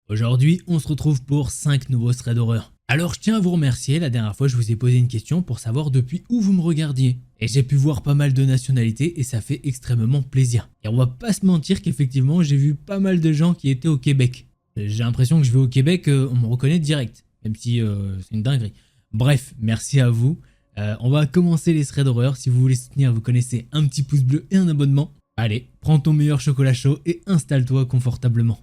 Aujourd'hui, on se retrouve pour 5 nouveaux threads d'horreur. Alors je tiens à vous remercier, la dernière fois je vous ai posé une question pour savoir depuis où vous me regardiez. Et j'ai pu voir pas mal de nationalités et ça fait extrêmement plaisir. Et on va pas se mentir qu'effectivement j'ai vu pas mal de gens qui étaient au Québec. J'ai l'impression que je vais au Québec, on me reconnaît direct, même si c'est une dinguerie. Bref, merci à vous. On va commencer les threads d'horreur. Si vous voulez soutenir, vous connaissez un petit pouce bleu et un abonnement. Allez, prends ton meilleur chocolat chaud et installe-toi confortablement.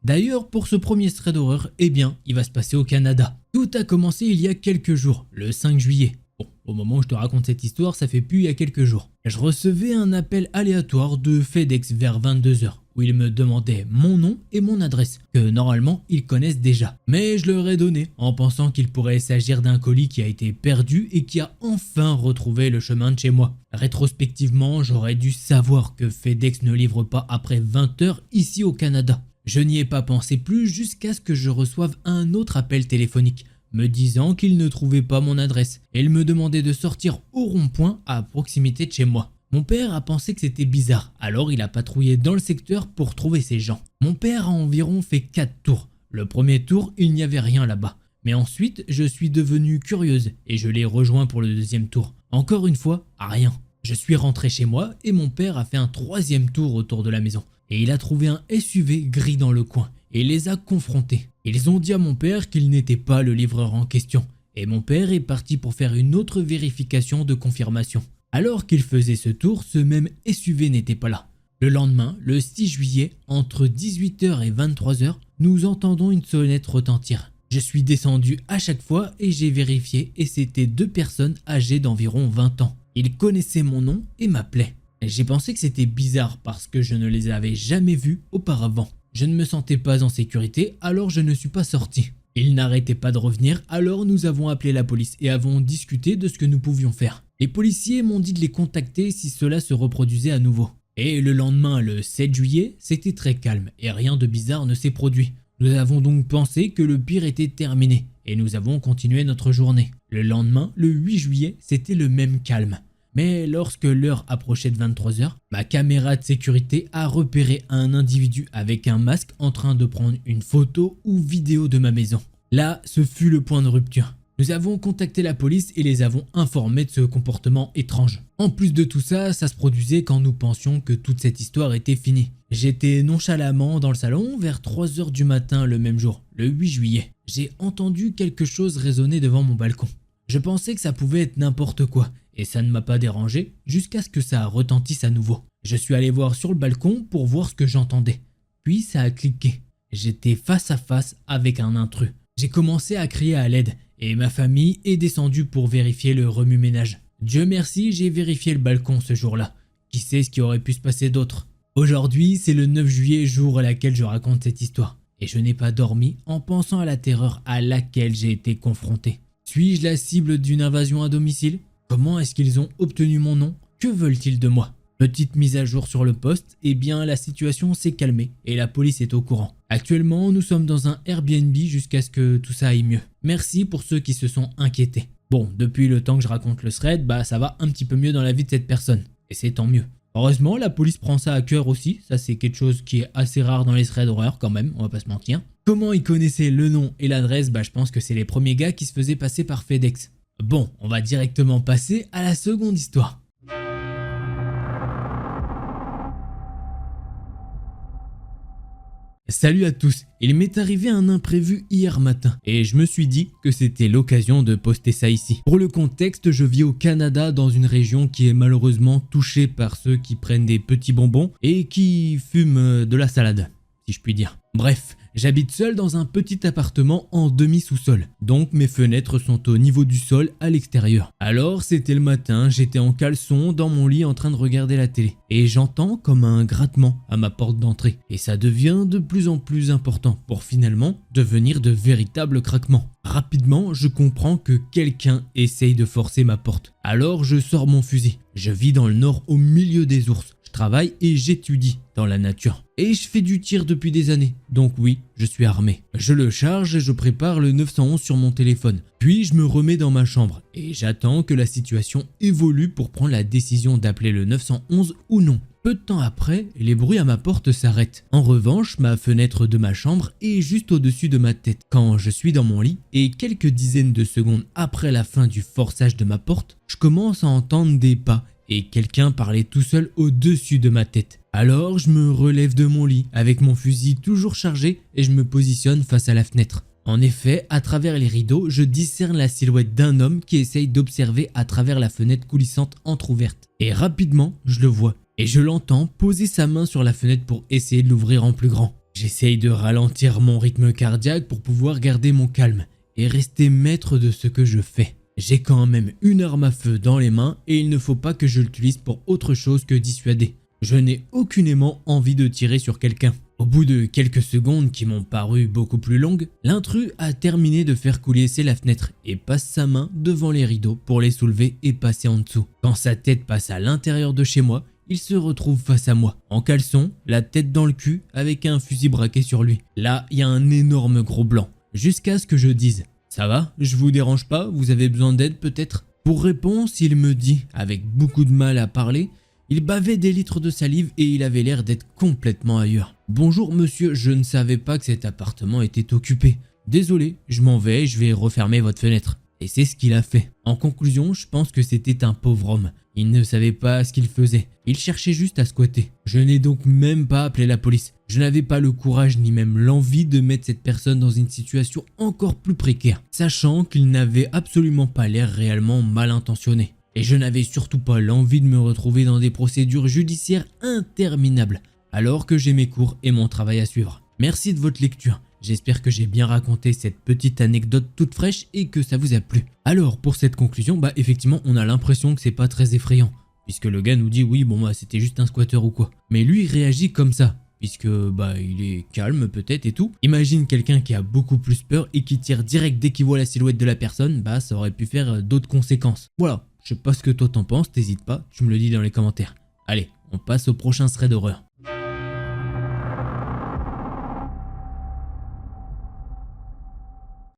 D'ailleurs, pour ce premier thread d'horreur, eh bien, il va se passer au Canada. Tout a commencé il y a quelques jours, le 5 juillet. Bon, au moment où je te raconte cette histoire, ça fait plus il y a quelques jours. Je recevais un appel aléatoire de FedEx vers 22 h, où ils me demandaient mon nom et mon adresse, que normalement ils connaissent déjà. Mais je leur ai donné, en pensant qu'il pourrait s'agir d'un colis qui a été perdu et qui a enfin retrouvé le chemin de chez moi. Rétrospectivement, j'aurais dû savoir que FedEx ne livre pas après 20 h ici au Canada. Je n'y ai pas pensé plus jusqu'à ce que je reçoive un autre appel téléphonique, me disant qu'il ne trouvait pas mon adresse et il me demandait de sortir au rond-point à proximité de chez moi. Mon père a pensé que c'était bizarre, alors il a patrouillé dans le secteur pour trouver ces gens. Mon père a environ fait 4 tours. Le premier tour, il n'y avait rien là-bas. Mais ensuite, je suis devenue curieuse et je l'ai rejoint pour le deuxième tour. Encore une fois, rien. Je suis rentré chez moi et mon père a fait un troisième tour autour de la maison. Et il a trouvé un SUV gris dans le coin et les a confrontés. Ils ont dit à mon père qu'il n'était pas le livreur en question. Et mon père est parti pour faire une autre vérification de confirmation. Alors qu'il faisait ce tour, ce même SUV n'était pas là. Le lendemain, le 6 juillet, entre 18 h et 23 h, nous entendons une sonnette retentir. Je suis descendu à chaque fois et j'ai vérifié et c'était 2 personnes âgées d'environ 20 ans. Ils connaissaient mon nom et m'appelaient. J'ai pensé que c'était bizarre parce que je ne les avais jamais vus auparavant. Je ne me sentais pas en sécurité, alors je ne suis pas sorti. Ils n'arrêtaient pas de revenir, alors nous avons appelé la police et avons discuté de ce que nous pouvions faire. Les policiers m'ont dit de les contacter si cela se reproduisait à nouveau. Et le lendemain, le 7 juillet, c'était très calme et rien de bizarre ne s'est produit. Nous avons donc pensé que le pire était terminé et nous avons continué notre journée. Le lendemain, le 8 juillet, c'était le même calme. Mais lorsque l'heure approchait de 23 h, ma caméra de sécurité a repéré un individu avec un masque en train de prendre une photo ou vidéo de ma maison. Là, ce fut le point de rupture. Nous avons contacté la police et les avons informés de ce comportement étrange. En plus de tout ça, ça se produisait quand nous pensions que toute cette histoire était finie. J'étais nonchalamment dans le salon vers 3 h du matin le même jour, le 8 juillet. J'ai entendu quelque chose résonner devant mon balcon. Je pensais que ça pouvait être n'importe quoi. Et ça ne m'a pas dérangé jusqu'à ce que ça retentisse à nouveau. Je suis allé voir sur le balcon pour voir ce que j'entendais. Puis ça a cliqué. J'étais face à face avec un intrus. J'ai commencé à crier à l'aide et ma famille est descendue pour vérifier le remue-ménage. Dieu merci, j'ai vérifié le balcon ce jour-là. Qui sait ce qui aurait pu se passer d'autre? Aujourd'hui, c'est le 9 juillet, jour à laquelle je raconte cette histoire. Et je n'ai pas dormi en pensant à la terreur à laquelle j'ai été confronté. Suis-je la cible d'une invasion à domicile? Comment est-ce qu'ils ont obtenu mon nom? Que veulent-ils de moi? Petite mise à jour sur le poste, eh bien la situation s'est calmée et la police est au courant. Actuellement, nous sommes dans un Airbnb jusqu'à ce que tout ça aille mieux. Merci pour ceux qui se sont inquiétés. Bon, depuis le temps que je raconte le thread, ça va un petit peu mieux dans la vie de cette personne. Et c'est tant mieux. Heureusement, la police prend ça à cœur aussi. Ça, c'est quelque chose qui est assez rare dans les threads d'horreur quand même, on va pas se mentir. Comment ils connaissaient le nom et l'adresse? Je pense que c'est les premiers gars qui se faisaient passer par FedEx. Bon, on va directement passer à la seconde histoire. Salut à tous, il m'est arrivé un imprévu hier matin et je me suis dit que c'était l'occasion de poster ça ici. Pour le contexte, je vis au Canada dans une région qui est malheureusement touchée par ceux qui prennent des petits bonbons et qui fument de la salade, si je puis dire. Bref, j'habite seul dans un petit appartement en demi-sous-sol, donc mes fenêtres sont au niveau du sol à l'extérieur. Alors c'était le matin, j'étais en caleçon dans mon lit en train de regarder la télé et j'entends comme un grattement à ma porte d'entrée et ça devient de plus en plus important pour finalement devenir de véritables craquements. Rapidement, je comprends que quelqu'un essaye de forcer ma porte. Alors je sors mon fusil. Je vis dans le nord au milieu des ours. Je travaille et j'étudie dans la nature. Et je fais du tir depuis des années, donc oui, je suis armé. Je le charge et je prépare le 911 sur mon téléphone. Puis je me remets dans ma chambre et j'attends que la situation évolue pour prendre la décision d'appeler le 911 ou non. Peu de temps après, les bruits à ma porte s'arrêtent. En revanche, ma fenêtre de ma chambre est juste au-dessus de ma tête. Quand je suis dans mon lit et quelques dizaines de secondes après la fin du forçage de ma porte, je commence à entendre des pas et quelqu'un parlait tout seul au-dessus de ma tête. Alors je me relève de mon lit avec mon fusil toujours chargé et je me positionne face à la fenêtre. En effet, à travers les rideaux, je discerne la silhouette d'un homme qui essaye d'observer à travers la fenêtre coulissante entrouverte. Et rapidement, je le vois. Et je l'entends poser sa main sur la fenêtre pour essayer de l'ouvrir en plus grand. J'essaye de ralentir mon rythme cardiaque pour pouvoir garder mon calme et rester maître de ce que je fais. J'ai quand même une arme à feu dans les mains et il ne faut pas que je l'utilise pour autre chose que dissuader. Je n'ai aucunement envie de tirer sur quelqu'un. Au bout de quelques secondes qui m'ont paru beaucoup plus longues, l'intrus a terminé de faire coulisser la fenêtre et passe sa main devant les rideaux pour les soulever et passer en dessous. Quand sa tête passe à l'intérieur de chez moi, il se retrouve face à moi, en caleçon, la tête dans le cul, avec un fusil braqué sur lui. Là, il y a un énorme gros blanc, jusqu'à ce que je dise « Ça va? Je vous dérange pas? Vous avez besoin d'aide peut-être ?» Pour réponse, il me dit, avec beaucoup de mal à parler, il bavait des litres de salive et il avait l'air d'être complètement ailleurs. « Bonjour monsieur, je ne savais pas que cet appartement était occupé. Désolé, je m'en vais, je vais refermer votre fenêtre. » Et c'est ce qu'il a fait. En conclusion, je pense que c'était un pauvre homme. Il ne savait pas ce qu'il faisait. Il cherchait juste à squatter. Je n'ai donc même pas appelé la police. Je n'avais pas le courage ni même l'envie de mettre cette personne dans une situation encore plus précaire, sachant qu'il n'avait absolument pas l'air réellement mal intentionné. Et je n'avais surtout pas l'envie de me retrouver dans des procédures judiciaires interminables, alors que j'ai mes cours et mon travail à suivre. Merci de votre lecture. J'espère que j'ai bien raconté cette petite anecdote toute fraîche et que ça vous a plu. Alors pour cette conclusion, effectivement on a l'impression que c'est pas très effrayant, puisque le gars nous dit oui c'était juste un squatter ou quoi. Mais lui il réagit comme ça, puisque il est calme peut-être et tout. Imagine quelqu'un qui a beaucoup plus peur et qui tire direct dès qu'il voit la silhouette de la personne, ça aurait pu faire d'autres conséquences. Voilà, je sais pas ce que toi t'en penses, t'hésites pas, tu me le dis dans les commentaires. Allez, on passe au prochain thread d'horreur.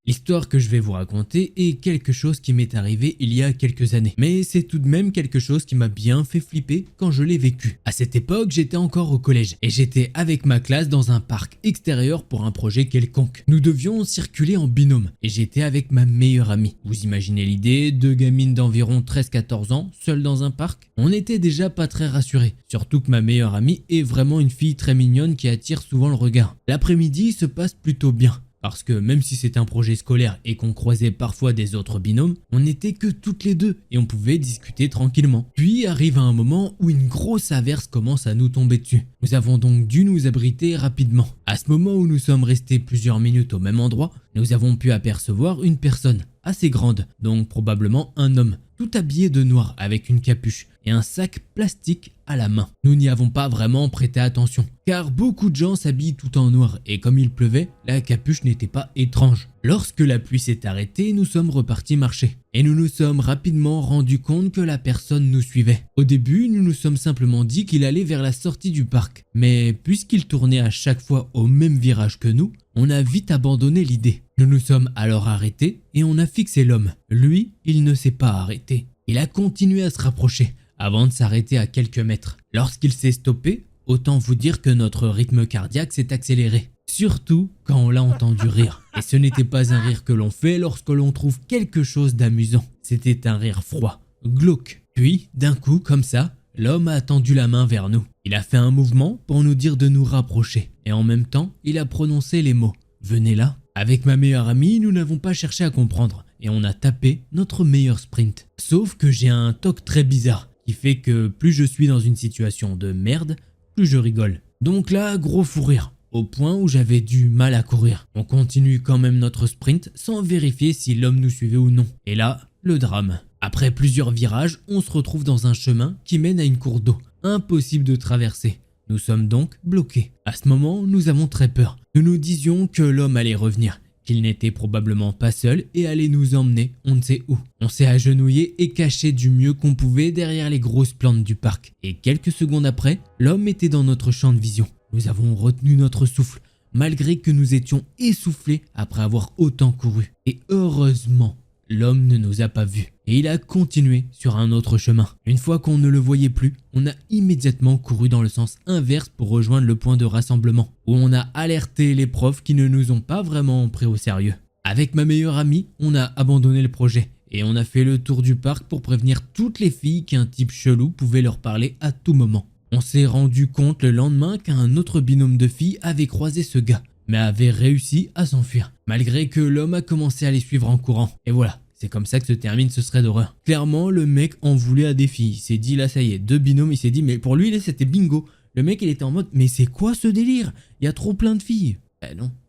L'histoire que je vais vous raconter est quelque chose qui m'est arrivé il y a quelques années. Mais c'est tout de même quelque chose qui m'a bien fait flipper quand je l'ai vécu. À cette époque, j'étais encore au collège et j'étais avec ma classe dans un parc extérieur pour un projet quelconque. Nous devions circuler en binôme et j'étais avec ma meilleure amie. Vous imaginez l'idée, deux gamines d'environ 13-14 ans, seules dans un parc? On n'était déjà pas très rassurés, surtout que ma meilleure amie est vraiment une fille très mignonne qui attire souvent le regard. L'après-midi se passe plutôt bien. Parce que même si c'est un projet scolaire et qu'on croisait parfois des autres binômes, on n'était que toutes les deux et on pouvait discuter tranquillement. Puis arrive un moment où une grosse averse commence à nous tomber dessus. Nous avons donc dû nous abriter rapidement. À ce moment où nous sommes restés plusieurs minutes au même endroit, nous avons pu apercevoir une personne assez grande, donc probablement un homme, tout habillé de noir avec une capuche et un sac plastique à la main. Nous n'y avons pas vraiment prêté attention, car beaucoup de gens s'habillent tout en noir et comme il pleuvait, la capuche n'était pas étrange. Lorsque la pluie s'est arrêtée, nous sommes repartis marcher et nous nous sommes rapidement rendus compte que la personne nous suivait. Au début, nous nous sommes simplement dit qu'il allait vers la sortie du parc, mais puisqu'il tournait à chaque fois au même virage que nous, on a vite abandonné l'idée. Nous nous sommes alors arrêtés et on a fixé l'homme. Lui, il ne s'est pas arrêté. Il a continué à se rapprocher avant de s'arrêter à quelques mètres. Lorsqu'il s'est stoppé, autant vous dire que notre rythme cardiaque s'est accéléré. Surtout quand on l'a entendu rire. Et ce n'était pas un rire que l'on fait lorsque l'on trouve quelque chose d'amusant. C'était un rire froid, glauque. Puis, d'un coup, comme ça, l'homme a tendu la main vers nous. Il a fait un mouvement pour nous dire de nous rapprocher. Et en même temps, il a prononcé les mots « Venez là ». Avec ma meilleure amie, nous n'avons pas cherché à comprendre. Et on a tapé notre meilleur sprint. Sauf que j'ai un toc très bizarre, qui fait que plus je suis dans une situation de merde, plus je rigole. Donc là, gros fou rire, au point où j'avais du mal à courir. On continue quand même notre sprint sans vérifier si l'homme nous suivait ou non. Et là, le drame. Après plusieurs virages, on se retrouve dans un chemin qui mène à une cour d'eau. Impossible de traverser. Nous sommes donc bloqués. À ce moment, nous avons très peur. Nous nous disions que l'homme allait revenir, qu'il n'était probablement pas seul et allait nous emmener on ne sait où. On s'est agenouillé et caché du mieux qu'on pouvait derrière les grosses plantes du parc. Et quelques secondes après, l'homme était dans notre champ de vision. Nous avons retenu notre souffle, malgré que nous étions essoufflés après avoir autant couru. Et heureusement, l'homme ne nous a pas vus et il a continué sur un autre chemin. Une fois qu'on ne le voyait plus, on a immédiatement couru dans le sens inverse pour rejoindre le point de rassemblement, où on a alerté les profs qui ne nous ont pas vraiment pris au sérieux. Avec ma meilleure amie, on a abandonné le projet et on a fait le tour du parc pour prévenir toutes les filles qu'un type chelou pouvait leur parler à tout moment. On s'est rendu compte le lendemain qu'un autre binôme de filles avait croisé ce gars, mais avait réussi à s'enfuir, malgré que l'homme a commencé à les suivre en courant. Et voilà, c'est comme ça que se termine ce thread d'horreur. Clairement, le mec en voulait à des filles. Il s'est dit, là ça y est, 2 binômes, il s'est dit, mais pour lui, là c'était bingo. Le mec, il était en mode, mais c'est quoi ce délire? Il y a trop plein de filles.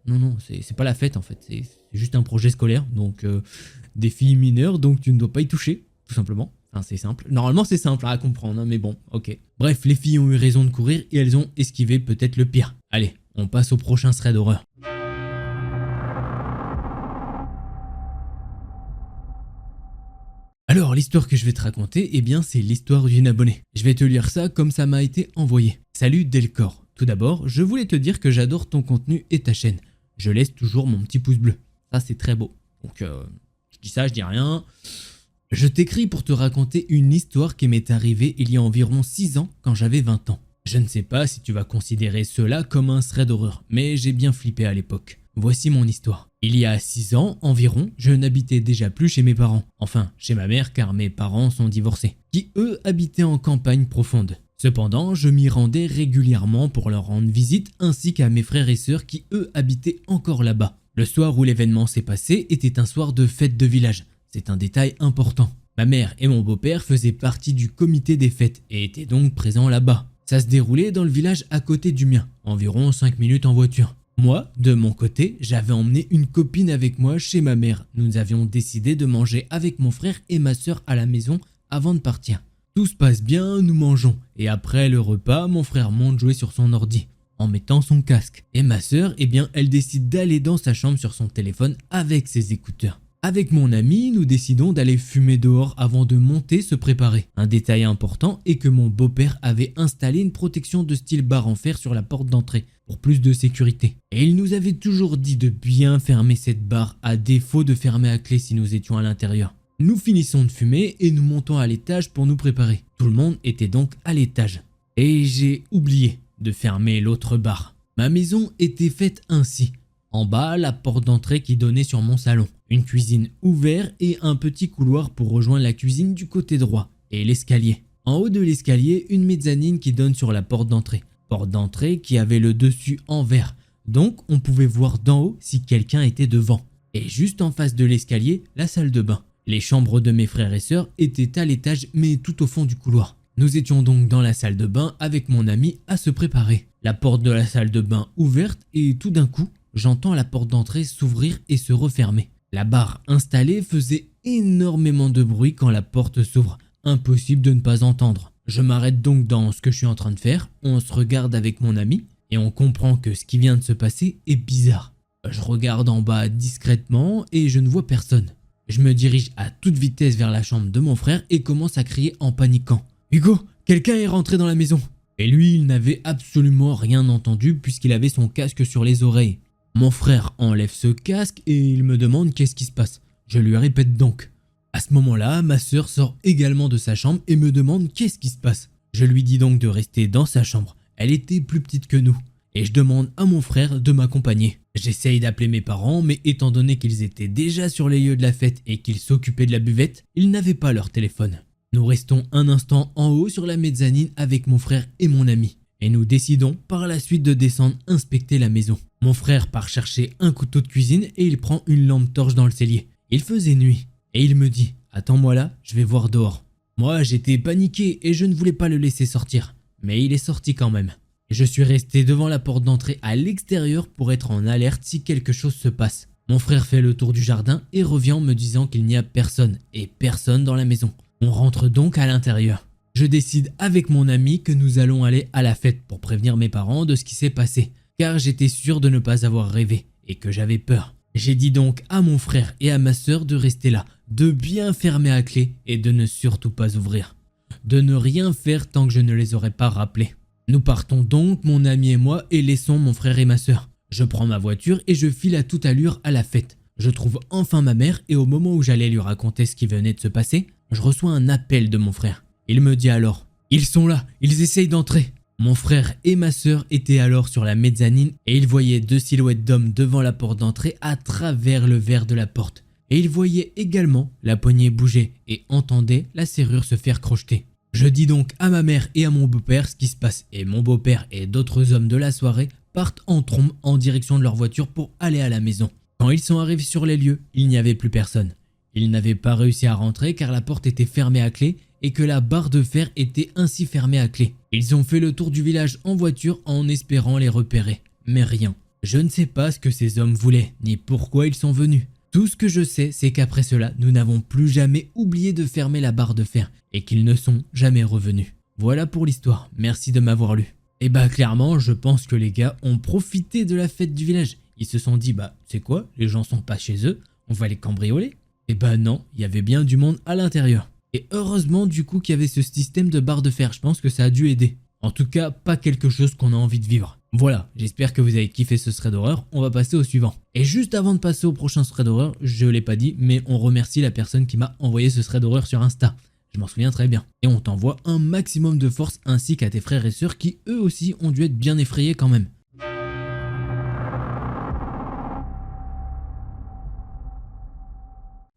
Non, c'est pas la fête en fait, c'est juste un projet scolaire, donc des filles mineures, donc tu ne dois pas y toucher, tout simplement. Enfin, c'est simple. Normalement, c'est simple à comprendre, hein, mais bon, ok. Bref, les filles ont eu raison de courir et elles ont esquivé peut-être le pire. Allez, on passe au prochain thread d'horreur. Alors, l'histoire que je vais te raconter, eh bien, c'est l'histoire d'une abonnée. Je vais te lire ça comme ça m'a été envoyé. Salut Delcor. Tout d'abord, je voulais te dire que j'adore ton contenu et ta chaîne. Je laisse toujours mon petit pouce bleu. Ça, c'est très beau. Donc, je dis ça, je dis rien. Je t'écris pour te raconter une histoire qui m'est arrivée il y a environ 6 ans quand j'avais 20 ans. Je ne sais pas si tu vas considérer cela comme un thread d'horreur, mais j'ai bien flippé à l'époque. Voici mon histoire. Il y a 6 ans environ, je n'habitais déjà plus chez mes parents. Enfin, chez ma mère car mes parents sont divorcés, qui eux habitaient en campagne profonde. Cependant, je m'y rendais régulièrement pour leur rendre visite ainsi qu'à mes frères et sœurs qui eux habitaient encore là-bas. Le soir où l'événement s'est passé était un soir de fête de village. C'est un détail important. Ma mère et mon beau-père faisaient partie du comité des fêtes et étaient donc présents là-bas. Ça se déroulait dans le village à côté du mien, environ 5 minutes en voiture. Moi, de mon côté, j'avais emmené une copine avec moi chez ma mère. Nous avions décidé de manger avec mon frère et ma sœur à la maison avant de partir. Tout se passe bien, nous mangeons. Et après le repas, mon frère monte jouer sur son ordi, en mettant son casque. Et ma sœur, eh bien, elle décide d'aller dans sa chambre sur son téléphone avec ses écouteurs. Avec mon ami, nous décidons d'aller fumer dehors avant de monter se préparer. Un détail important est que mon beau-père avait installé une protection de style barre en fer sur la porte d'entrée pour plus de sécurité. Et il nous avait toujours dit de bien fermer cette barre à défaut de fermer à clé si nous étions à l'intérieur. Nous finissons de fumer et nous montons à l'étage pour nous préparer. Tout le monde était donc à l'étage. Et j'ai oublié de fermer l'autre barre. Ma maison était faite ainsi. En bas, la porte d'entrée qui donnait sur mon salon. Une cuisine ouverte et un petit couloir pour rejoindre la cuisine du côté droit. Et l'escalier. En haut de l'escalier, une mezzanine qui donne sur la porte d'entrée. Porte d'entrée qui avait le dessus en verre. Donc, on pouvait voir d'en haut si quelqu'un était devant. Et juste en face de l'escalier, la salle de bain. Les chambres de mes frères et sœurs étaient à l'étage mais tout au fond du couloir. Nous étions donc dans la salle de bain avec mon ami à se préparer. La porte de la salle de bain ouverte et tout d'un coup, j'entends la porte d'entrée s'ouvrir et se refermer. La barre installée faisait énormément de bruit quand la porte s'ouvre. Impossible de ne pas entendre. Je m'arrête donc dans ce que je suis en train de faire. On se regarde avec mon ami et on comprend que ce qui vient de se passer est bizarre. Je regarde en bas discrètement et je ne vois personne. Je me dirige à toute vitesse vers la chambre de mon frère et commence à crier en paniquant. « Hugo, quelqu'un est rentré dans la maison !» Et lui, il n'avait absolument rien entendu puisqu'il avait son casque sur les oreilles. Mon frère enlève ce casque et il me demande qu'est-ce qui se passe. Je lui répète donc. À ce moment-là, ma sœur sort également de sa chambre et me demande qu'est-ce qui se passe. Je lui dis donc de rester dans sa chambre. Elle était plus petite que nous. Et je demande à mon frère de m'accompagner. J'essaye d'appeler mes parents, mais étant donné qu'ils étaient déjà sur les lieux de la fête et qu'ils s'occupaient de la buvette, ils n'avaient pas leur téléphone. Nous restons un instant en haut sur la mezzanine avec mon frère et mon ami. Et nous décidons par la suite de descendre inspecter la maison. Mon frère part chercher un couteau de cuisine et il prend une lampe torche dans le cellier. Il faisait nuit. Et il me dit « Attends-moi là, je vais voir dehors ». Moi, j'étais paniqué et je ne voulais pas le laisser sortir. Mais il est sorti quand même. Je suis resté devant la porte d'entrée à l'extérieur pour être en alerte si quelque chose se passe. Mon frère fait le tour du jardin et revient en me disant qu'il n'y a personne et personne dans la maison. On rentre donc à l'intérieur. Je décide avec mon ami que nous allons aller à la fête pour prévenir mes parents de ce qui s'est passé, car j'étais sûr de ne pas avoir rêvé et que j'avais peur. J'ai dit donc à mon frère et à ma sœur de rester là, de bien fermer à clé et de ne surtout pas ouvrir. De ne rien faire tant que je ne les aurais pas rappelés. Nous partons donc, mon ami et moi, et laissons mon frère et ma sœur. Je prends ma voiture et je file à toute allure à la fête. Je trouve enfin ma mère et au moment où j'allais lui raconter ce qui venait de se passer, je reçois un appel de mon frère. Il me dit alors « Ils sont là, ils essayent d'entrer !» Mon frère et ma sœur étaient alors sur la mezzanine et ils voyaient 2 silhouettes d'hommes devant la porte d'entrée à travers le verre de la porte. Et ils voyaient également la poignée bouger et entendaient la serrure se faire crocheter. Je dis donc à ma mère et à mon beau-père ce qui se passe et mon beau-père et d'autres hommes de la soirée partent en trombe en direction de leur voiture pour aller à la maison. Quand ils sont arrivés sur les lieux, il n'y avait plus personne. Ils n'avaient pas réussi à rentrer car la porte était fermée à clé et que la barre de fer était ainsi fermée à clé. Ils ont fait le tour du village en voiture en espérant les repérer, mais rien. Je ne sais pas ce que ces hommes voulaient, ni pourquoi ils sont venus. Tout ce que je sais, c'est qu'après cela, nous n'avons plus jamais oublié de fermer la barre de fer et qu'ils ne sont jamais revenus. Voilà pour l'histoire, merci de m'avoir lu. Et bah clairement, je pense que les gars ont profité de la fête du village. Ils se sont dit, bah c'est quoi, les gens sont pas chez eux, on va les cambrioler. Et bah non, il y avait bien du monde à l'intérieur. Et heureusement du coup qu'il y avait ce système de barre de fer, je pense que ça a dû aider. En tout cas, pas quelque chose qu'on a envie de vivre. Voilà, j'espère que vous avez kiffé ce thread d'horreur, on va passer au suivant. Et juste avant de passer au prochain thread d'horreur, je l'ai pas dit, mais on remercie la personne qui m'a envoyé ce thread d'horreur sur Insta. Je m'en souviens très bien. Et on t'envoie un maximum de force ainsi qu'à tes frères et sœurs qui eux aussi ont dû être bien effrayés quand même.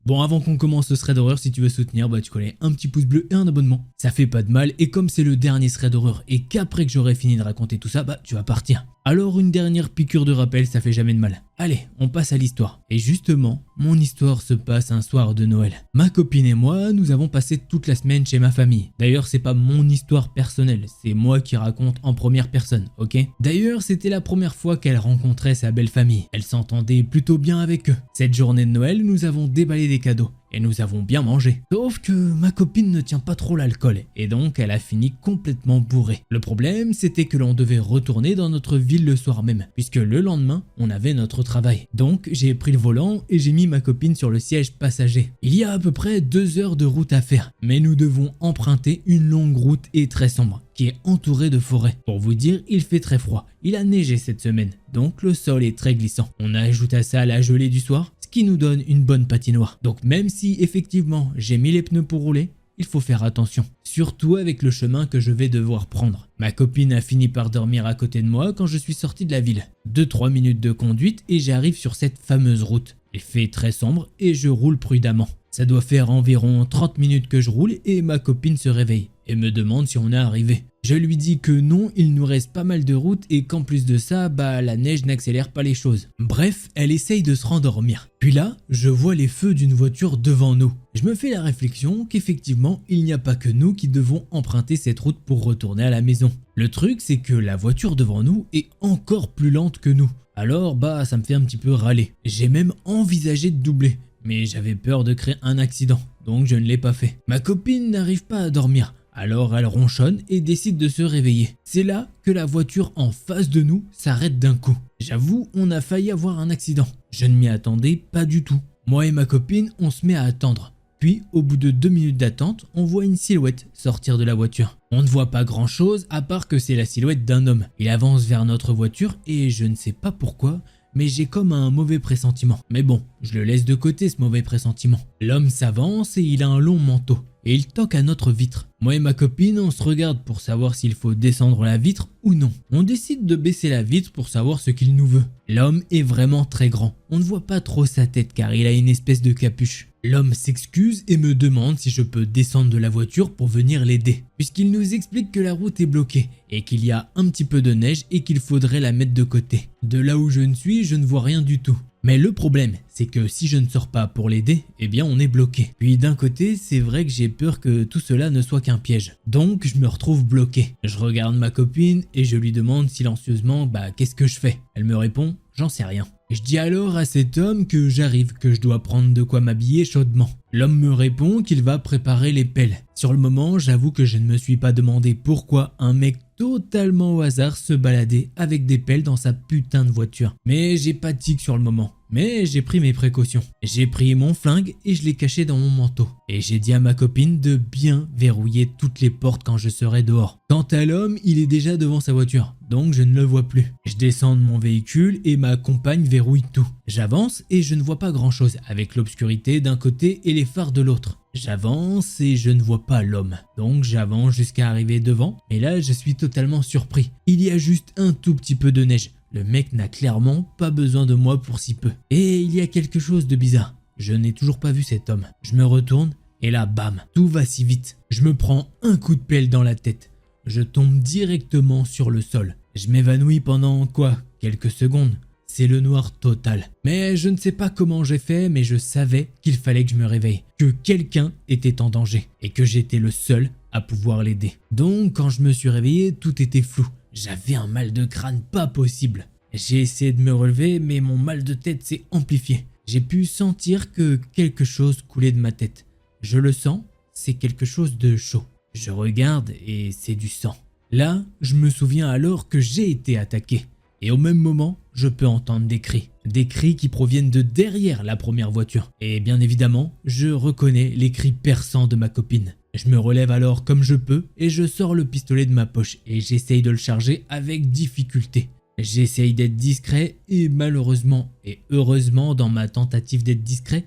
Bon, avant qu'on commence ce thread d'horreur, si tu veux soutenir, bah tu connais, un petit pouce bleu et un abonnement. Ça fait pas de mal, et comme c'est le dernier thread d'horreur et qu'après que j'aurai fini de raconter tout ça, bah tu vas partir. Alors une dernière piqûre de rappel, ça fait jamais de mal. Allez, on passe à l'histoire. Et justement, mon histoire se passe un soir de Noël. Ma copine et moi, nous avons passé toute la semaine chez ma famille. D'ailleurs, c'est pas mon histoire personnelle, c'est moi qui raconte en première personne, ok? D'ailleurs, c'était la première fois qu'elle rencontrait sa belle famille. Elle s'entendait plutôt bien avec eux. Cette journée de Noël, nous avons déballé des cadeaux. Et nous avons bien mangé. Sauf que ma copine ne tient pas trop l'alcool et donc elle a fini complètement bourrée. Le problème, c'était que l'on devait retourner dans notre ville le soir même, puisque le lendemain, on avait notre travail. Donc j'ai pris le volant et j'ai mis ma copine sur le siège passager. Il y a à peu près 2 heures de route à faire, mais nous devons emprunter une longue route et très sombre, qui est entourée de forêts. Pour vous dire, il fait très froid. Il a neigé cette semaine, donc le sol est très glissant. On ajoute à ça la gelée du soir, qui nous donne une bonne patinoire. Donc même si effectivement j'ai mis les pneus pour rouler, il faut faire attention, surtout avec le chemin que je vais devoir prendre. Ma copine a fini par dormir à côté de moi quand je suis sorti de la ville. 2-3 minutes de conduite et j'arrive sur cette fameuse route. Il fait très sombre et je roule prudemment. Ça doit faire environ 30 minutes que je roule et ma copine se réveille et me demande si on est arrivé. Je lui dis que non, il nous reste pas mal de route et qu'en plus de ça, bah la neige n'accélère pas les choses. Bref, elle essaye de se rendormir. Puis là, je vois les feux d'une voiture devant nous. Je me fais la réflexion qu'effectivement, il n'y a pas que nous qui devons emprunter cette route pour retourner à la maison. Le truc, c'est que la voiture devant nous est encore plus lente que nous. Alors bah ça me fait un petit peu râler. J'ai même envisagé de doubler, mais j'avais peur de créer un accident, donc je ne l'ai pas fait. Ma copine n'arrive pas à dormir. Alors elle ronchonne et décide de se réveiller. C'est là que la voiture en face de nous s'arrête d'un coup. J'avoue, on a failli avoir un accident. Je ne m'y attendais pas du tout. Moi et ma copine, on se met à attendre. Puis, au bout de 2 minutes d'attente, on voit une silhouette sortir de la voiture. On ne voit pas grand chose à part que c'est la silhouette d'un homme. Il avance vers notre voiture et je ne sais pas pourquoi, mais j'ai comme un mauvais pressentiment. Mais bon, je le laisse de côté ce mauvais pressentiment. L'homme s'avance et il a un long manteau. Et il toque à notre vitre. Moi et ma copine, on se regarde pour savoir s'il faut descendre la vitre ou non. On décide de baisser la vitre pour savoir ce qu'il nous veut. L'homme est vraiment très grand. On ne voit pas trop sa tête car il a une espèce de capuche. L'homme s'excuse et me demande si je peux descendre de la voiture pour venir l'aider. Puisqu'il nous explique que la route est bloquée et qu'il y a un petit peu de neige et qu'il faudrait la mettre de côté. De là où je ne suis, je ne vois rien du tout. Mais le problème, c'est que si je ne sors pas pour l'aider, eh bien on est bloqué. Puis d'un côté, c'est vrai que j'ai peur que tout cela ne soit qu'un piège. Donc je me retrouve bloqué. Je regarde ma copine et je lui demande silencieusement qu'est-ce que je fais. Elle me répond j'en sais rien. Je dis alors à cet homme que j'arrive, que je dois prendre de quoi m'habiller chaudement. L'homme me répond qu'il va préparer les pelles. Sur le moment, j'avoue que je ne me suis pas demandé pourquoi un mec totalement au hasard se baladait avec des pelles dans sa putain de voiture. Mais j'ai pas de tic sur le moment. Mais j'ai pris mes précautions. J'ai pris mon flingue et je l'ai caché dans mon manteau. Et j'ai dit à ma copine de bien verrouiller toutes les portes quand je serai dehors. Quant à l'homme, il est déjà devant sa voiture, donc je ne le vois plus. Je descends de mon véhicule et ma compagne verrouille tout. J'avance et je ne vois pas grand chose avec l'obscurité d'un côté et les phares de l'autre. J'avance et je ne vois pas l'homme. Donc j'avance jusqu'à arriver devant et là je suis totalement surpris. Il y a juste un tout petit peu de neige. Le mec n'a clairement pas besoin de moi pour si peu. Et il y a quelque chose de bizarre. Je n'ai toujours pas vu cet homme. Je me retourne et là bam, tout va si vite. Je me prends un coup de pelle dans la tête. Je tombe directement sur le sol. Je m'évanouis pendant quoi? Quelques secondes. C'est le noir total. Mais je ne sais pas comment j'ai fait, mais je savais qu'il fallait que je me réveille. Que quelqu'un était en danger et que j'étais le seul à pouvoir l'aider. Donc quand je me suis réveillé, tout était flou. J'avais un mal de crâne pas possible. J'ai essayé de me relever, mais mon mal de tête s'est amplifié. J'ai pu sentir que quelque chose coulait de ma tête. Je le sens, c'est quelque chose de chaud. Je regarde et c'est du sang. Là, je me souviens alors que j'ai été attaqué. Et au même moment, je peux entendre des cris. Des cris qui proviennent de derrière la première voiture. Et bien évidemment, je reconnais les cris perçants de ma copine. Je me relève alors comme je peux et je sors le pistolet de ma poche et j'essaye de le charger avec difficulté. J'essaye d'être discret et malheureusement et heureusement dans ma tentative d'être discret,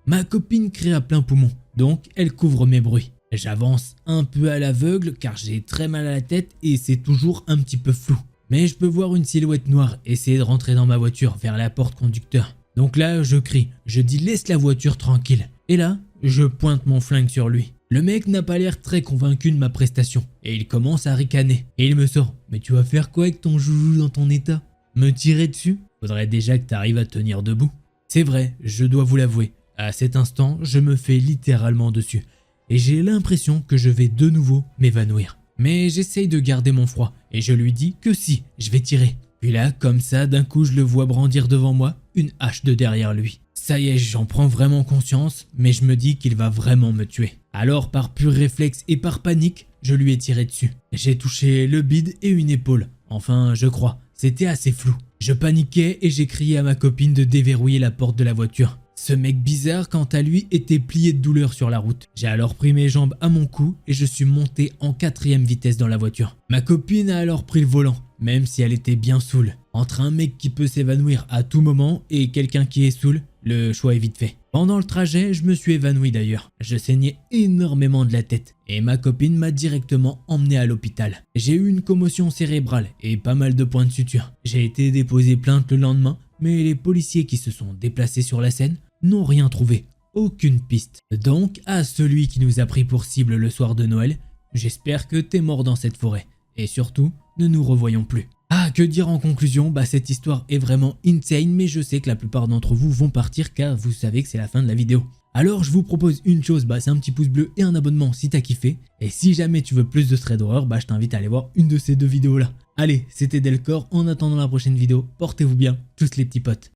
ma copine crie à plein poumon, donc elle couvre mes bruits. J'avance un peu à l'aveugle car j'ai très mal à la tête et c'est toujours un petit peu flou. Mais je peux voir une silhouette noire essayer de rentrer dans ma voiture vers la porte conducteur. Donc là, je crie, je dis laisse la voiture tranquille. Et là, je pointe mon flingue sur lui. Le mec n'a pas l'air très convaincu de ma prestation et il commence à ricaner. Et il me sort, mais tu vas faire quoi avec ton joujou dans ton état? Me tirer dessus? Faudrait déjà que t'arrives à tenir debout. C'est vrai, je dois vous l'avouer. À cet instant, je me fais littéralement dessus. Et j'ai l'impression que je vais de nouveau m'évanouir. Mais j'essaye de garder mon froid et je lui dis que si, je vais tirer. Puis là, comme ça, d'un coup je le vois brandir devant moi, une hache de derrière lui. Ça y est, j'en prends vraiment conscience, mais je me dis qu'il va vraiment me tuer. Alors par pur réflexe et par panique, je lui ai tiré dessus. J'ai touché le bide et une épaule. Enfin, je crois, c'était assez flou. Je paniquais et j'ai crié à ma copine de déverrouiller la porte de la voiture. Ce mec bizarre, quant à lui, était plié de douleur sur la route. J'ai alors pris mes jambes à mon cou et je suis monté en 4e vitesse dans la voiture. Ma copine a alors pris le volant, même si elle était bien saoule. Entre un mec qui peut s'évanouir à tout moment et quelqu'un qui est saoul, le choix est vite fait. Pendant le trajet, je me suis évanoui d'ailleurs. Je saignais énormément de la tête et ma copine m'a directement emmené à l'hôpital. J'ai eu une commotion cérébrale et pas mal de points de suture. J'ai été déposé plainte le lendemain, mais les policiers qui se sont déplacés sur la scène n'ont rien trouvé, aucune piste. Donc à celui qui nous a pris pour cible le soir de Noël, j'espère que t'es mort dans cette forêt. Et surtout, ne nous revoyons plus. Ah, que dire en conclusion? Cette histoire est vraiment insane, mais je sais que la plupart d'entre vous vont partir car vous savez que c'est la fin de la vidéo. Alors je vous propose une chose, c'est un petit pouce bleu et un abonnement si t'as kiffé. Et si jamais tu veux plus de thread horreur, je t'invite à aller voir une de ces deux vidéos là. Allez, c'était Delcor, en attendant la prochaine vidéo, portez-vous bien, tous les petits potes.